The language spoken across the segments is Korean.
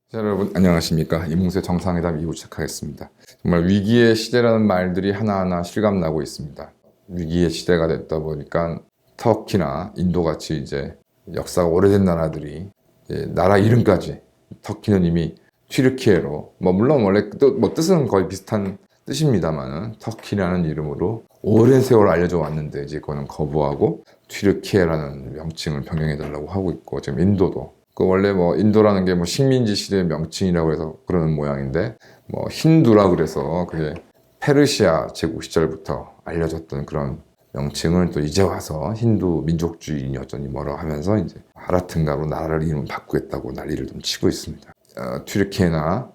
자, 여러분 안녕하십니까. 이몽세 정상회담 2부 시작하겠습니다. 정말 위기의 시대라는 말들이 하나하나 실감나고 있습니다. 위기의 시대가 됐다 보니까 터키나 인도같이 이제 역사가 오래된 나라들이 이제 나라 이름까지, 터키는 이미 튀르키예로, 물론 원래 뜻은 거의 비슷한 뜻입니다만은 터키라는 이름으로 오랜 세월 알려져 왔는데 이제 그거는 거부하고 튀르키예라는 명칭을 변경해달라고 하고 있고, 지금 인도도 원래 인도라는 게 식민지 시대의 명칭이라고 해서 그러는 모양인데, 힌두라 그래서 그게 페르시아 제국 시절부터 알려졌던 그런 명칭을 또 이제 와서 힌두 민족주의인이 어쩌니 뭐라 하면서 이제 하라튼가로 나라를 이름 바꾸겠다고 난리를 좀 치고 있습니다. 튀르키예나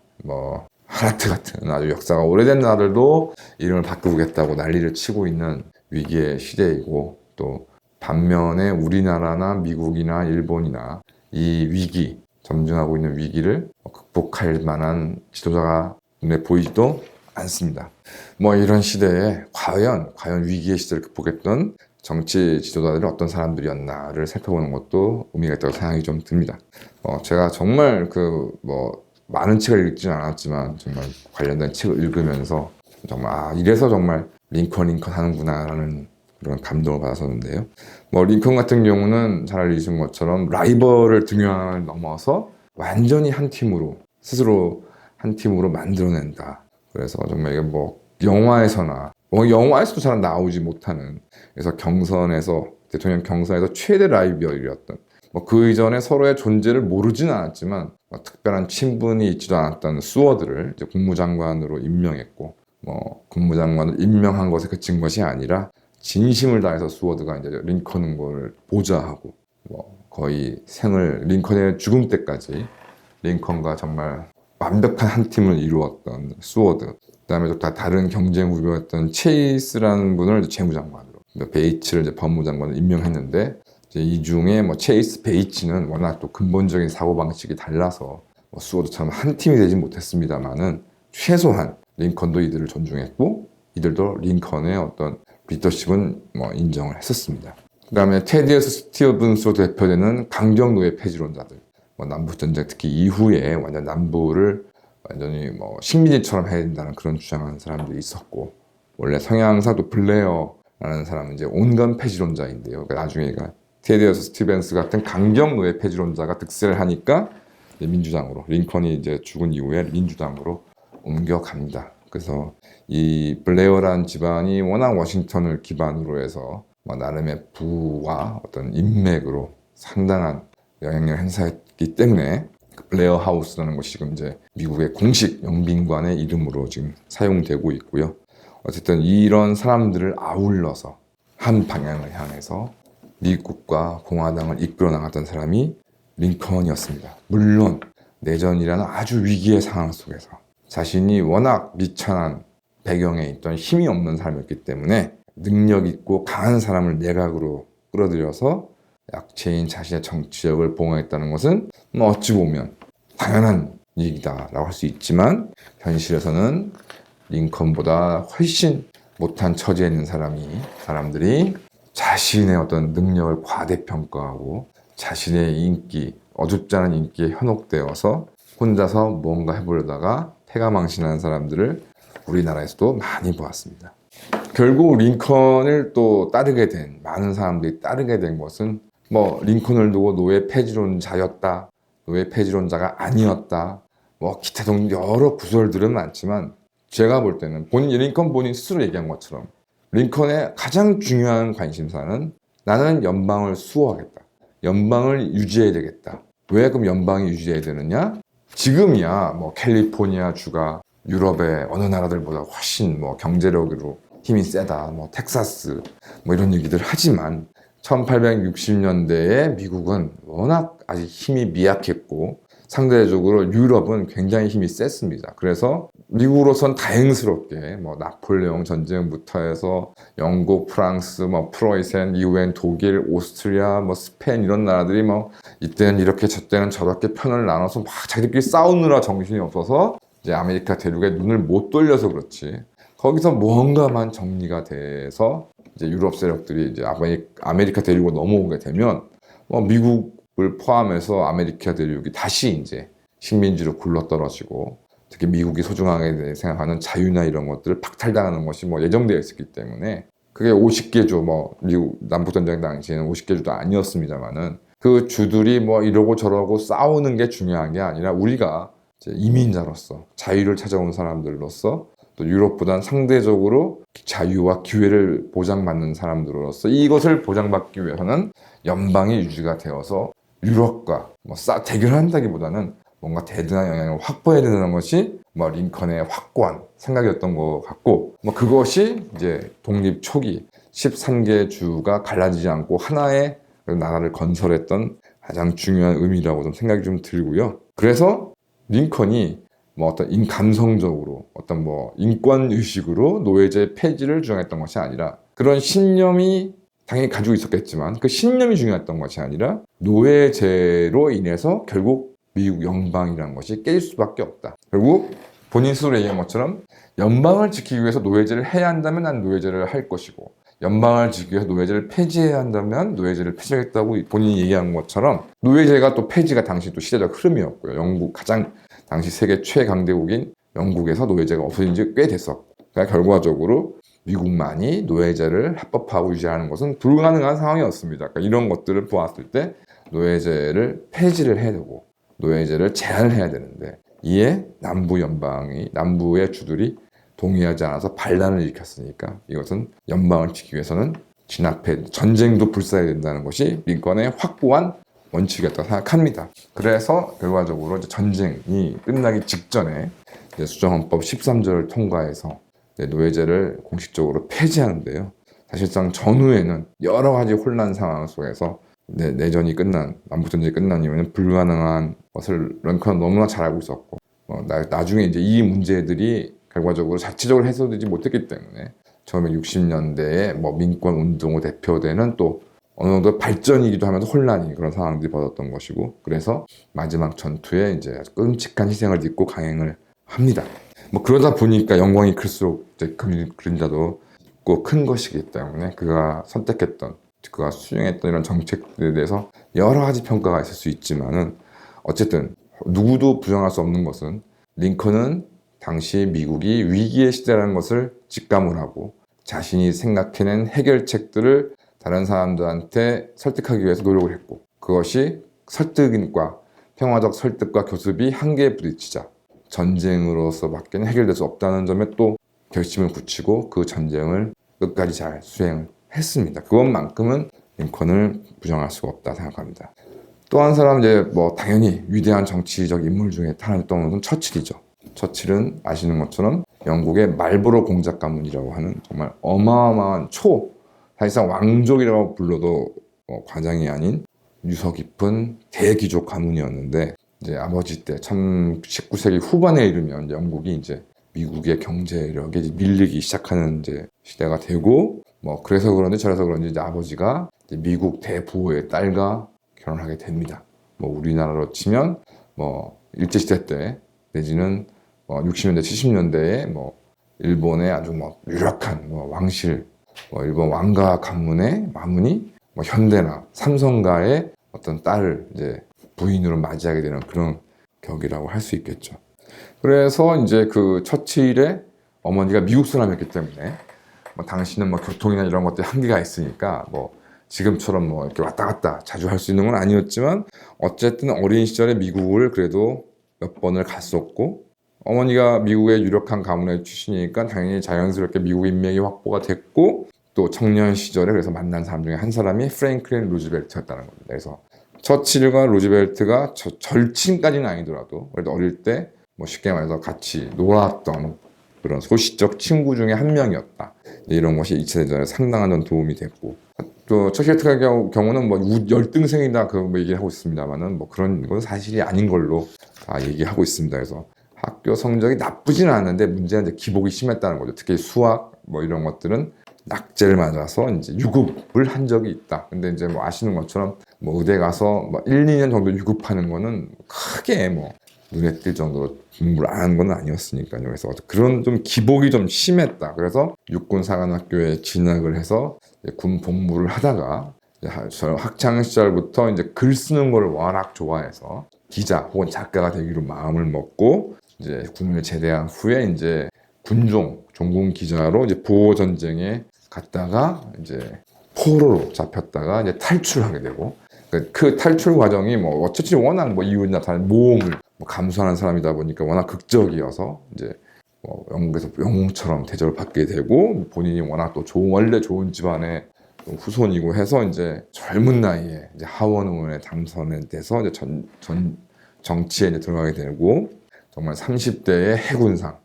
하라트 같은 아주 역사가 오래된 나라들도 이름을 바꾸겠다고 난리를 치고 있는 위기의 시대이고, 또 반면에 우리나라나 미국이나 일본이나 이 위기, 점증하고 있는 위기를 극복할 만한 지도자가 눈에 보이지도 않습니다. 이런 시대에 과연 위기의 시대를 극복했던 정치 지도자들이 어떤 사람들이었나를 살펴보는 것도 의미가 있다고 생각이 좀 듭니다. 제가 정말 많은 책을 읽지는 않았지만 정말 관련된 책을 읽으면서 정말 이래서 정말 링컨 하는구나라는 그런 감동을 받았었는데요. 링컨 같은 경우는 잘 알려진 것처럼 라이벌을 등용을 넘어서 완전히 한 팀으로, 스스로 한 팀으로 만들어낸다. 그래서 정말 이게 영화에서나 영화에서도 잘 나오지 못하는, 그래서 대통령 경선에서 최대 라이벌이었던, 그 이전에 서로의 존재를 모르지는 않았지만 특별한 친분이 있지도 않았던 수어드를 이제 국무장관으로 임명했고, 국무장관을 임명한 것에 그친 것이 아니라 진심을 다해서 수워드가 이제 링컨 걸 보좌하고, 거의 링컨의 죽음 때까지 링컨과 정말 완벽한 한 팀을 이루었던 수워드. 그다음에 또 다른 경쟁 후보였던 체이스라는 분을 재무장관으로, 베이츠를 이제 법무장관으로 임명했는데, 이제 이 중에 체이스, 베이츠는 워낙 또 근본적인 사고방식이 달라서 수워드처럼 한 팀이 되지 못했습니다만은 최소한 링컨도 이들을 존중했고, 이들도 링컨의 어떤 리더십은 인정을 했었습니다. 그 다음에 테디어스 스티븐스로 대표되는 강경노예 폐지론자들, 남북전쟁 특히 이후에 완전 남부를 완전히 식민지처럼 해야 된다는 그런 주장하는 사람들이 있었고, 원래 성향상 또 블레어라는 사람은 이제 온건 폐지론자인데요. 그러니까 나중에 테디어스 스티븐스 같은 강경노예 폐지론자가 득세를 하니까 민주당으로, 링컨이 이제 죽은 이후에 민주당으로 옮겨갑니다. 그래서 이 블레어라는 집안이 워낙 워싱턴을 기반으로 해서 나름의 부와 어떤 인맥으로 상당한 영향력을 행사했기 때문에 블레어 하우스라는 것이 지금 이제 미국의 공식 영빈관의 이름으로 지금 사용되고 있고요. 어쨌든 이런 사람들을 아울러서 한 방향을 향해서 미국과 공화당을 이끌어 나갔던 사람이 링컨이었습니다. 물론 내전이라는 아주 위기의 상황 속에서 자신이 워낙 미천한 배경에 있던 힘이 없는 사람이었기 때문에 능력 있고 강한 사람을 내각으로 끌어들여서 약체인 자신의 정치력을 보강했다는 것은 어찌 보면 당연한 얘기다라고 할 수 있지만, 현실에서는 링컨보다 훨씬 못한 처지에 있는 사람들이 자신의 어떤 능력을 과대평가하고 자신의 인기, 어줍지 않은 인기에 현혹되어서 혼자서 뭔가 해보려다가 패가망신하는 사람들을 우리나라에서도 많이 보았습니다. 결국 링컨을 또 많은 사람들이 따르게 된 것은 링컨을 두고 노예 폐지론자였다, 노예 폐지론자가 아니었다, 기타 등 여러 구설들은 많지만, 제가 볼 때는 링컨 본인 스스로 얘기한 것처럼 링컨의 가장 중요한 관심사는 나는 연방을 수호하겠다, 연방을 유지해야 되겠다. 왜 그럼 연방이 유지해야 되느냐? 지금이야 캘리포니아 주가 유럽의 어느 나라들보다 훨씬 경제력으로 힘이 세다, 텍사스 이런 얘기들 하지만 1860년대에 미국은 워낙 아직 힘이 미약했고 상대적으로 유럽은 굉장히 힘이 셌습니다. 그래서 미국으로선 다행스럽게 나폴레옹 전쟁부터 해서 영국, 프랑스, 프로이센, 이후엔 독일, 오스트리아, 스페인 이런 나라들이 이때는 이렇게 저때는 저렇게 편을 나눠서 막 자기들끼리 싸우느라 정신이 없어서 이제 아메리카 대륙에 눈을 못 돌려서 그렇지, 거기서 뭔가만 정리가 돼서 이제 유럽 세력들이 이제 아메리카 대륙으로 넘어오게 되면 미국을 포함해서 아메리카 대륙이 다시 이제 식민지로 굴러떨어지고 특히 미국이 소중하게 생각하는 자유나 이런 것들을 박탈당하는 것이 뭐 예정되어 있었기 때문에 그게 50개 주, 뭐 미국 남북전쟁 당시에는 50개 주도 아니었습니다만은 그 주들이 뭐 이러고 저러고 싸우는 게 중요한 게 아니라 우리가 이제 이민자로서 자유를 찾아온 사람들로서 또 유럽보다는 상대적으로 자유와 기회를 보장받는 사람들로서 이것을 보장받기 위해서는 연방이 유지가 되어서 유럽과 뭐 대결한다기보다는 뭔가 대등한 영향을 확보해야 되는 것이 뭐 링컨의 확고한 생각이었던 것 같고, 뭐 그것이 이제 독립 초기 13개 주가 갈라지지 않고 하나의 나라를 건설했던 가장 중요한 의미라고 좀 생각이 좀 들고요. 그래서 링컨이 뭐 어떤 감성적으로 어떤 뭐 인권 의식으로 노예제 폐지를 주장했던 것이 아니라, 그런 신념이 당연히 가지고 있었겠지만 그 신념이 중요했던 것이 아니라 노예제로 인해서 결국 미국 연방이라는 것이 깰 수밖에 없다. 결국 본인 스스로 얘기한 것처럼 연방을 지키기 위해서 노예제를 해야 한다면 난 노예제를 할 것이고, 연방을 지키기 위해서 노예제를 폐지해야 한다면 노예제를 폐지하겠다고 본인이 얘기한 것처럼, 노예제가 또 폐지가 당시 또 시대적 흐름이었고요. 영국 가장 당시 세계 최강대국인 영국에서 노예제가 없어진 지 꽤 됐었고, 그러니까 결과적으로 미국만이 노예제를 합법화하고 유지하는 것은 불가능한 상황이었습니다. 그러니까 이런 것들을 보았을 때 노예제를 폐지를 해야 되고 노예제를 제한을 해야 되는데, 이에 남부의 주들이 동의하지 않아서 반란을 일으켰으니까 이것은 연방을 지키기 위해서는 전쟁도 불사해야 된다는 것이 링컨의 확고한 원칙이었다고 생각합니다. 그래서 결과적으로 이제 전쟁이 끝나기 직전에 이제 수정헌법 13조를 통과해서 노예제를 공식적으로 폐지하는데요. 사실상 전후에는 여러 가지 혼란 상황 속에서 내전이 끝난, 남북전쟁이 끝난 이후에는 불가능한 것을 링컨은 너무나 잘 알고 있었고, 나중에 이제 이 문제들이 결과적으로 자체적으로 해소되지 못했기 때문에 처음에 60년대에 뭐 민권 운동으로 대표되는 또 어느 정도 발전이기도 하면서 혼란이, 그런 상황들이 벌어졌던 것이고, 그래서 마지막 전투에 이제 끔찍한 희생을 딛고 강행을 합니다. 뭐 그러다 보니까 영광이 클수록 이제 그림자도 꼭 큰 것이기 때문에 그가 수행했던 이런 정책들에 대해서 여러 가지 평가가 있을 수 있지만은, 어쨌든 누구도 부정할 수 없는 것은 링컨은 당시 미국이 위기의 시대라는 것을 직감을 하고 자신이 생각해낸 해결책들을 다른 사람들한테 설득하기 위해서 노력을 했고, 그것이 설득과 평화적 설득과 교습이 한계에 부딪히자 전쟁으로서밖에는 해결될 수 없다는 점에 또 결심을 굳히고 그 전쟁을 끝까지 잘 수행을 했습니다. 그것만큼은 링컨을 부정할 수가 없다 생각합니다. 또 한 사람, 이제 뭐 당연히 위대한 정치적 인물 중에 하나 떠오르는 것은 처칠이죠. 처칠은 아시는 것처럼 영국의 말보로 공작 가문이라고 하는 정말 어마어마한 사실상 왕족이라고 불러도 과장이 아닌 유서 깊은 대귀족 가문이었는데, 이제 아버지 때 19세기 후반에 이르면 영국이 이제 미국의 경제력에 밀리기 시작하는 이제 시대가 되고, 뭐 그래서 그런지 저래서 그런지 이제 아버지가 이제 미국 대부호의 딸과 결혼하게 됩니다. 뭐 우리나라로 치면 뭐 일제시대 때 내지는 60년대 70년대에 뭐 일본의 아주 뭐 유력한 왕실, 일본 왕가 가문의 마문이 뭐 현대나 삼성가의 어떤 딸을 이제 부인으로 맞이하게 되는 그런 격이라고 할 수 있겠죠. 그래서 이제 그 처칠의 어머니가 미국 사람이었기 때문에 당신은 뭐 교통이나 이런 것들이 한계가 있으니까 뭐 지금처럼 뭐 이렇게 왔다 갔다 자주 할 수 있는 건 아니었지만, 어쨌든 어린 시절에 미국을 그래도 몇 번을 갔었고, 어머니가 미국의 유력한 가문의 출신이니까 당연히 자연스럽게 미국 인맥이 확보가 됐고, 또 청년 시절에 그래서 만난 사람 중에 한 사람이 프랭클린 루즈벨트였다는 겁니다. 그래서 처칠과 루즈벨트가 절친까지는 아니더라도 그래도 어릴 때 뭐 쉽게 말해서 같이 놀았던 그런 소시적 친구 중에 한 명이었다. 이런 것이 2차 대전에 상당한 도움이 됐고, 또 처칠 같은 경우는 뭐 열등생이다 그 뭐 얘기를 하고 있습니다만은 뭐 그런 건 사실이 아닌 걸로 다 얘기하고 있습니다. 그래서 학교 성적이 나쁘지는 않은데 문제는 이제 기복이 심했다는 거죠. 특히 수학 뭐 이런 것들은 낙제를 맞아서 이제 유급을 한 적이 있다. 근데 이제 뭐 아시는 것처럼 뭐 의대 가서 뭐 1, 2년 정도 유급하는 거는 크게 뭐 눈에 띌 정도로 공부를 안 하는 건 아니었으니까요. 그래서 그런 좀 기복이 좀 심했다. 그래서 육군사관학교에 진학을 해서 군 복무를 하다가 학창 시절부터 이제 글 쓰는 걸 워낙 좋아해서 기자 혹은 작가가 되기로 마음을 먹고 이제 군을 제대한 후에 이제 종군 기자로 이제 보호 전쟁에 갔다가 이제 포로로 잡혔다가 이제 탈출하게 되고 그 탈출 과정이 뭐 어차피 워낙 뭐 이웃 나타나는 모험을 감수하는 사람이다 보니까 워낙 극적이어서 이제 뭐 영국에서 영웅처럼 대접을 받게 되고 본인이 워낙 또 원래 좋은 집안의 후손이고 해서 이제 젊은 나이에 이제 하원 의원에 당선이 돼서 이제 정치에 이제 들어가게 되고 정말 30대의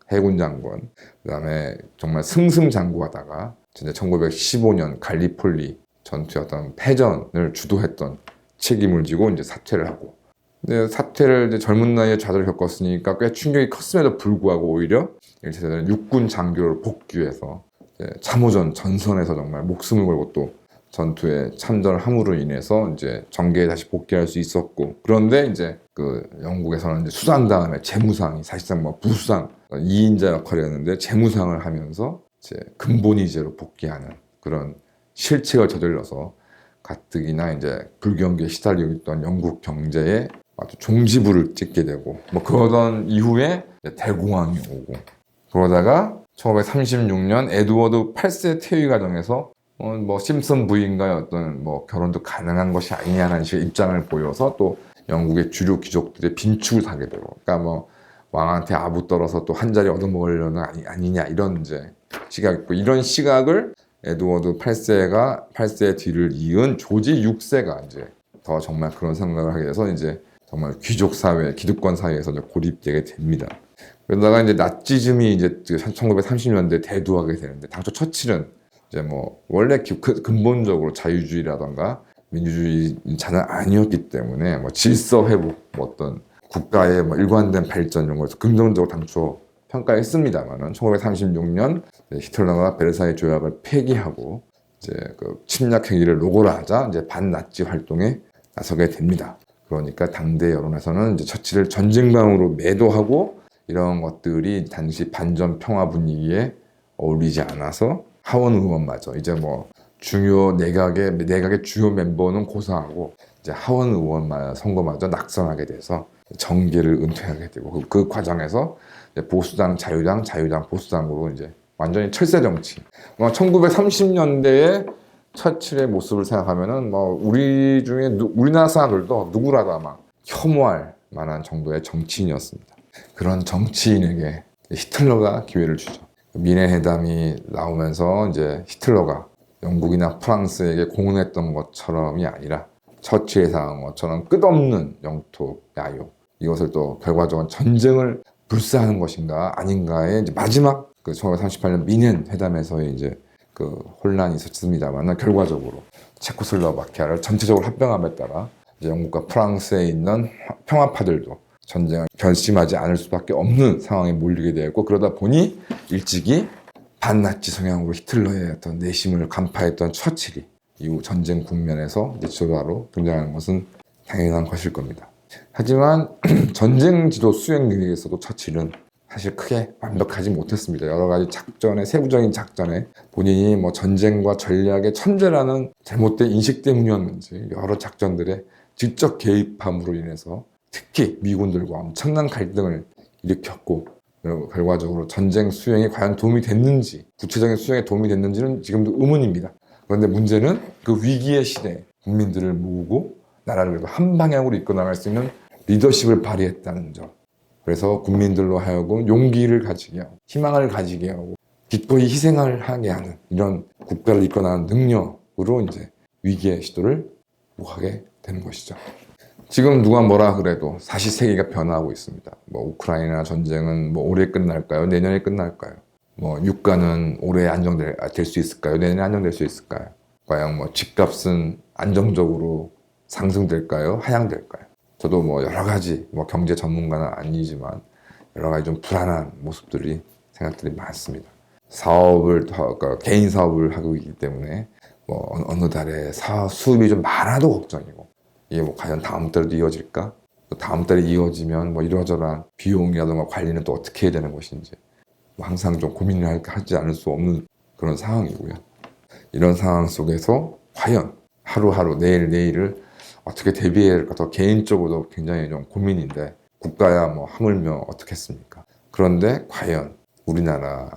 해군 장관, 그다음에 정말 승승장구하다가 이제 1915년 갈리폴리 전투의 어떤 패전을 주도했던 책임을 지고 이제 사퇴를 하고, 근데 사퇴를 이제 젊은 나이에 좌절을 겪었으니까 꽤 충격이 컸음에도 불구하고 오히려 일제는 육군 장교를 복귀해서 참호전 전선에서 정말 목숨을 걸고 또 전투에 참전을 함으로 인해서 이제 정계에 다시 복귀할 수 있었고, 그런데 이제 그 영국에서는 이제 수상 다음에 재무상이 사실상 뭐 부수상 2인자 역할이었는데 재무상을 하면서 이제 근본이제로 복귀하는 그런 실책을 저질러서 가뜩이나 이제 불경기에 시달리고 있던 영국 경제에 아주 종지부를 찍게 되고, 뭐 그러던 이후에 대공황이 오고, 그러다가 1936년 에드워드 8세 퇴위 과정에서 뭐 심슨 부인과의 어떤 뭐 결혼도 가능한 것이 아니냐는 식의 입장을 보여서 또 영국의 주류 귀족들의 빈축을 사게 되고, 그러니까 뭐 왕한테 아부 떨어서 또 한 자리 얻어먹으려는 아니냐 이런 이제 시각이 있고, 이런 시각을 에드워드 8세의 뒤를 이은 조지 6세가 이제 더 정말 그런 생각을 하게 돼서 이제 정말 귀족 사회, 기득권 사회에서 이제 고립되게 됩니다. 그러다가 이제 나치즘이 이제 1930년대 대두하게 되는데, 당초 처칠은 이제 뭐 원래 근본적으로 자유주의라던가 민주주의자는 아니었기 때문에 뭐 질서 회복, 뭐 어떤 국가의 뭐 일관된 발전 이런 거에서 긍정적으로 당초 평가했습니다만은 1936년 히틀러가 베르사유 조약을 폐기하고 이제 그 침략 행위를 노골화하자 이제 반나치 활동에 나서게 됩니다. 그러니까 당대 여론에서는 이제 처칠을 전쟁광으로 매도하고 이런 것들이 당시 반전 평화 분위기에 어울리지 않아서 하원 의원마저 이제 뭐 중요 내각의 주요 멤버는 고사하고 이제 하원 의원 선거마저 낙선하게 돼서 정계를 은퇴하게 되고, 그 과정에서 보수당, 자유당, 보수당으로 이제 완전히 철새 정치. 1930년대에 처칠의 모습을 생각하면은 뭐 우리 중에 우리나라 사람들도 누구라도 아마 혐오할 만한 정도의 정치인이었습니다. 그런 정치인에게 히틀러가 기회를 주죠. 미네 회담이 나오면서 이제 히틀러가 영국이나 프랑스에게 공언했던 것처럼이 아니라 처칠에 당한 것처럼 끝없는 영토 야유, 이것을 또 결과적으로 전쟁을 불사하는 것인가 아닌가의 이제 마지막 그 1938년 미넨 회담에서의 이제 그 혼란이 있었습니다만, 결과적으로 체코슬로바키아를 전체적으로 합병함에 따라 이제 영국과 프랑스에 있는 평화파들도 전쟁을 결심하지 않을 수밖에 없는 상황에 몰리게 되었고, 그러다 보니 일찍이 반나치 성향으로 히틀러의 어떤 내심을 간파했던 처칠이 이후 전쟁 국면에서 이제 지도자로 등장하는 것은 당연한 것일 겁니다. 하지만 전쟁 지도 수행 능력에서도 처칠은 사실 크게 완벽하지 못했습니다. 여러 가지 세부적인 작전에 본인이 뭐 전쟁과 전략의 천재라는 잘못된 인식 때문이었는지 여러 작전들에 직접 개입함으로 인해서 특히 미군들과 엄청난 갈등을 일으켰고, 결과적으로 전쟁 수행에 과연 도움이 됐는지, 구체적인 수행에 도움이 됐는지는 지금도 의문입니다. 그런데 문제는 그 위기의 시대에 국민들을 모으고 나라를 한 방향으로 이끌어 나갈 수 있는 리더십을 발휘했다는 점. 그래서 국민들로 하여금 용기를 가지게 하고 희망을 가지게 하고 기꺼이 희생을 하게 하는 이런 국가를 이끌어 나가는 능력으로 이제 위기의 시도를 목하게 되는 것이죠. 지금 누가 뭐라 그래도 사실 세계가 변화하고 있습니다. 뭐 우크라이나 전쟁은 뭐 올해 끝날까요? 내년에 끝날까요? 뭐 유가는 올해 안정될 수 있을까요? 내년에 안정될 수 있을까요? 과연 뭐 집값은 안정적으로 상승될까요? 하향될까요? 저도 뭐 여러 가지 뭐 경제 전문가는 아니지만 여러 가지 좀 불안한 모습들이 생각들이 많습니다. 그러니까 개인 사업을 하고 있기 때문에 뭐 어느 달에 수입이 좀 많아도 걱정이고, 이게 뭐 과연 다음 달에도 이어질까? 또 다음 달에 이어지면 뭐 이러저러한 비용이라든가 관리는 또 어떻게 해야 되는 것인지 뭐 항상 좀 고민을 하지 않을 수 없는 그런 상황이고요. 이런 상황 속에서 과연 하루하루 내일을 어떻게 대비해야 할까 더 개인적으로도 굉장히 좀 고민인데 국가야 뭐 하물며 어떻겠습니까? 그런데 과연 우리나라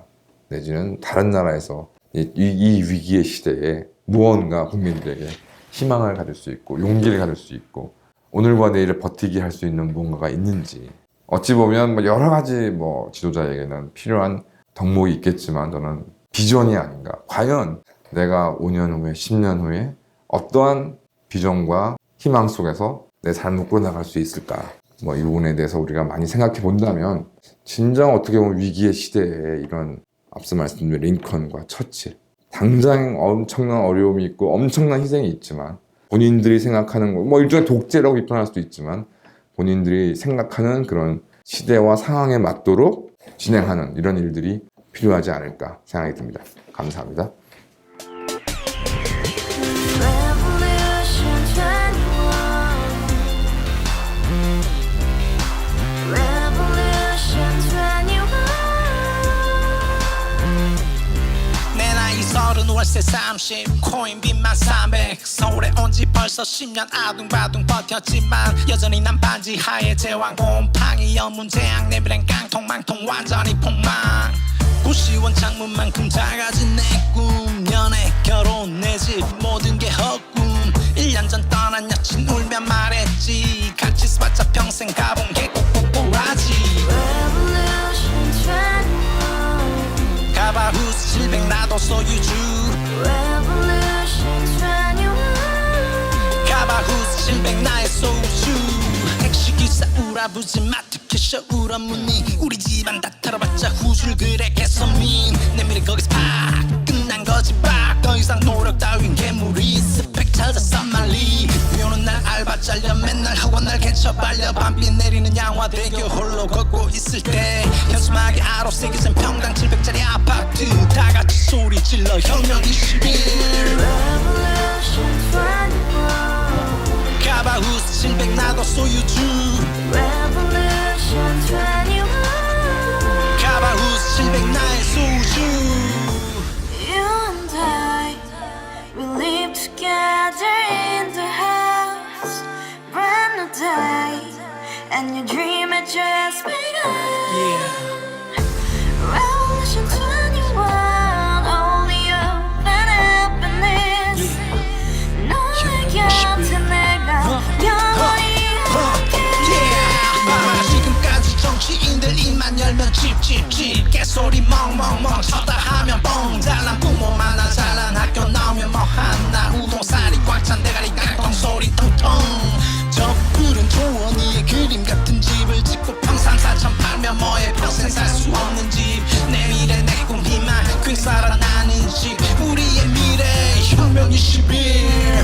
내지는 다른 나라에서 이 위기의 시대에 무언가 국민들에게 희망을 가질 수 있고 용기를 가질 수 있고 오늘과 내일을 버티게 할 수 있는 무언가가 있는지 어찌 보면 뭐 여러 가지 뭐 지도자에게는 필요한 덕목이 있겠지만 저는 비전이 아닌가. 과연 내가 5년 후에 10년 후에 어떠한 비전과 희망 속에서 내 삶을 꾸려나갈 수 있을까. 뭐 이 부분에 대해서 우리가 많이 생각해 본다면 진정 어떻게 보면 위기의 시대에 이런 앞서 말씀드린 링컨과 처칠 당장 엄청난 어려움이 있고 엄청난 희생이 있지만 본인들이 생각하는 거 뭐 일종의 독재라고 비판할 수도 있지만 본인들이 생각하는 그런 시대와 상황에 맞도록 진행하는 이런 일들이 필요하지 않을까 생각이 듭니다. 감사합니다. 월세 30 코인빚만 300 서울에 온 지 벌써 10년 아둥바둥 버텼지만 여전히 난 반지 하에 제왕 곰팡이 연문제약 내비랑 깡통망통 완전히 폭망 90원 창문만큼 작아진 내 꿈 연애 결혼 내 집 모든 게 헛꿈 1년 전 떠난 여친 울며 말했지 같이 써봤자 평생 가본 게 꼭꼭꼭라지 가바후스 700 나도 소유주 가바후스 700 나의 소유주 택시기사 우라부지 마트 캐셔 울어무니 우리 집안 다 털어봤자 후줄 그래 개선민 내 미래 거기서 팍 끝난 거지 팍더 이상 노력 따윈 괴물이 스펙 찾아 싼말리 비오는 날 알바 잘려 맨날 학원 날 개쳐 발려 밤비 내리는 양화대교 홀로 걷고 있을 때 현수막에 아로 새겨진 평당 700짜리 아파트 다같이 소리 질러 혁명 21 가바후스 700 나도 소유주 가바후스 700 나의 소유주 You and I, we live together in the house, brand new day, and your dream had just begun. Revolution 21, only hope and happiness. 너의 곁에 내가 영원히 지금까지 정치인들 입만 열면 찝찝찝 개소리 멍멍멍 쳐다 하면 뻥 잘난 부모 만나 잘난 학교 나오면 뭐하나 우동살이 꽉 찬 대가리 깡통 소리 통통 저 푸른 조원이의 그림 같은 집을 짓고 평상사천 팔면 뭐해 평생 살 수 없는 집 내 미래 내 꿈 희망 퀵 살아나는 집 우리의 미래 혁명 21